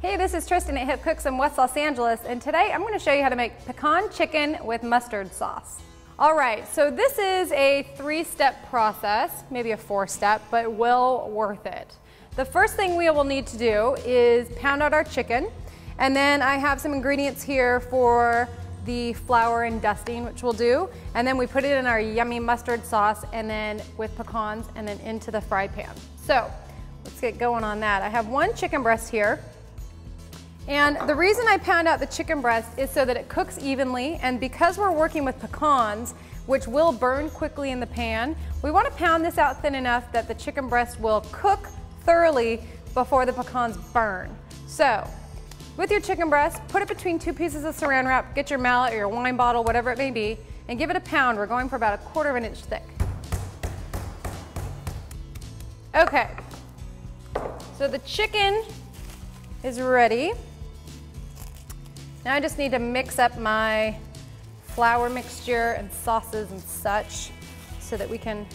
Hey, this is Tristan at Hip Cooks in West Los Angeles, and today I'm going to show you how to make pecan chicken with mustard sauce. All right, so this is a 3-step process, maybe a 4-step, but well worth it. The first thing we will need to do is pound out our chicken, and then I have some ingredients here for the flour and dusting, which we'll do, and then we put it in our yummy mustard sauce and then with pecans and then into the fry pan. So let's get going on that. I have 1 chicken breast here. And the reason I pound out the chicken breast is so that it cooks evenly, and because we're working with pecans, which will burn quickly in the pan, we want to pound this out thin enough that the chicken breast will cook thoroughly before the pecans burn. So, with your chicken breast, put it between 2 pieces of saran wrap, get your mallet or your wine bottle, whatever it may be, and give it a pound. We're going for about 1/4 inch thick. Okay, so the chicken is ready. Now I just need to mix up my flour mixture and sauces and such so that we can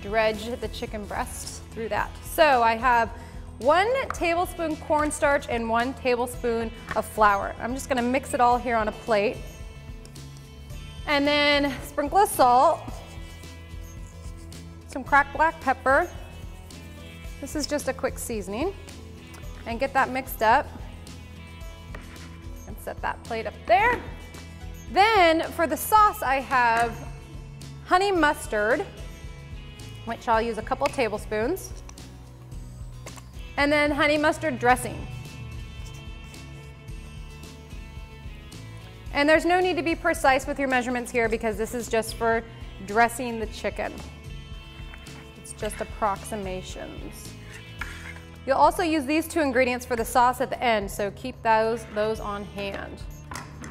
dredge the chicken breast through that. So I have 1 tablespoon cornstarch and 1 tablespoon of flour. I'm just gonna mix it all here on a plate. And then sprinkle of salt, some cracked black pepper. This is just a quick seasoning. And get that mixed up. And set that plate up there. Then for the sauce I have honey mustard, which I'll use a couple tablespoons. And then honey mustard dressing. And there's no need to be precise with your measurements here because this is just for dressing the chicken. It's just approximations. You'll also use these 2 ingredients for the sauce at the end, so keep those on hand.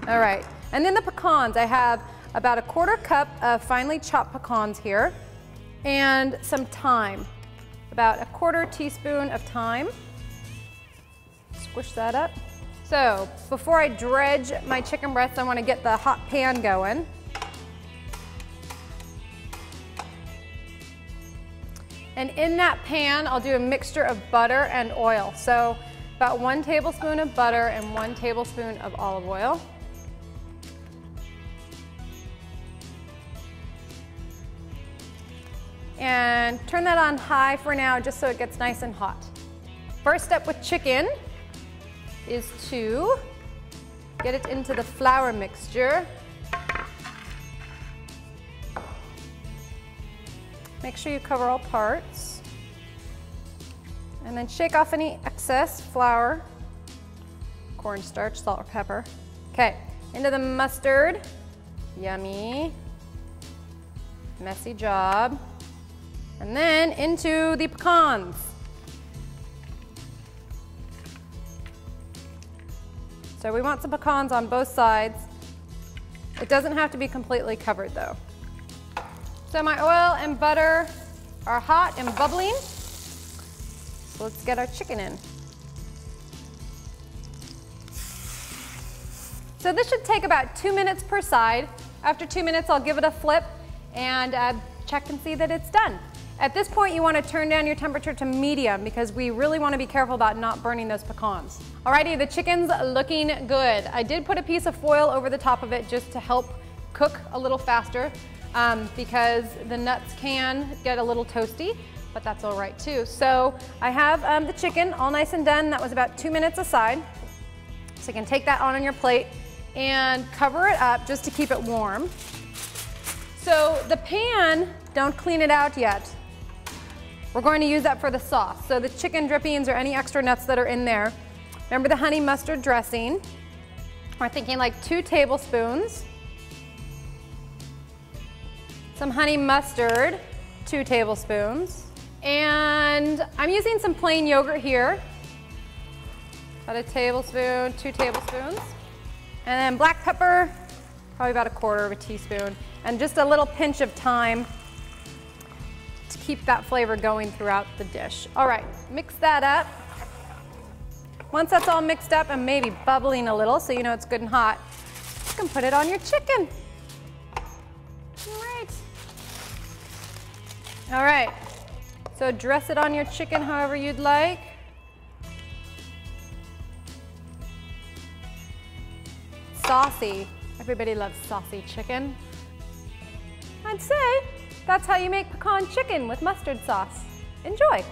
All right, and then the pecans. I have about 1/4 cup of finely chopped pecans here, and some thyme. About 1/4 teaspoon of thyme. Squish that up. So, before I dredge my chicken breast, I want to get the hot pan going. And in that pan, I'll do a mixture of butter and oil. So about 1 tablespoon of butter and 1 tablespoon of olive oil. And turn that on high for now, just so it gets nice and hot. First step with chicken is to get it into the flour mixture. Make sure you cover all parts. And then shake off any excess flour, cornstarch, salt, or pepper. Okay, into the mustard. Yummy. Messy job. And then into the pecans. So we want some pecans on both sides. It doesn't have to be completely covered though. So my oil and butter are hot and bubbling. So let's get our chicken in. So this should take about 2 minutes per side. After 2 minutes, I'll give it a flip and check and see that it's done. At this point, you want to turn down your temperature to medium because we really want to be careful about not burning those pecans. Alrighty, the chicken's looking good. I did put a piece of foil over the top of it just to help cook a little faster. Because the nuts can get a little toasty, but that's all right too. So I have the chicken all nice and done. That was about 2 minutes aside. So you can take that on your plate and cover it up just to keep it warm. So the pan, don't clean it out yet. We're going to use that for the sauce. So the chicken drippings or any extra nuts that are in there. Remember the honey mustard dressing. We're thinking like 2 tablespoons. Some honey mustard, 2 tablespoons. And I'm using some plain yogurt here. About 1 tablespoon, 2 tablespoons. And then black pepper, probably about 1/4 teaspoon. And just a little pinch of thyme to keep that flavor going throughout the dish. All right, mix that up. Once that's all mixed up and maybe bubbling a little so you know it's good and hot, you can put it on your chicken. All right, so dress it on your chicken however you'd like. saucy. Everybody loves saucy chicken. I'd say that's how you make pecan chicken with mustard sauce. Enjoy.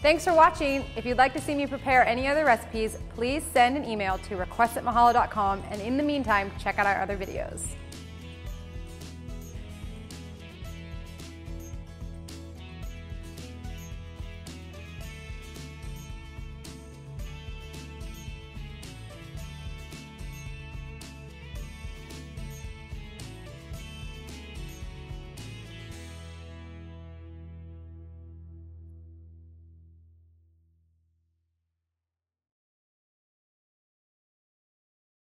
Thanks for watching. If you'd like to see me prepare any other recipes, please send an email to request@mahalo.com, and in the meantime, check out our other videos.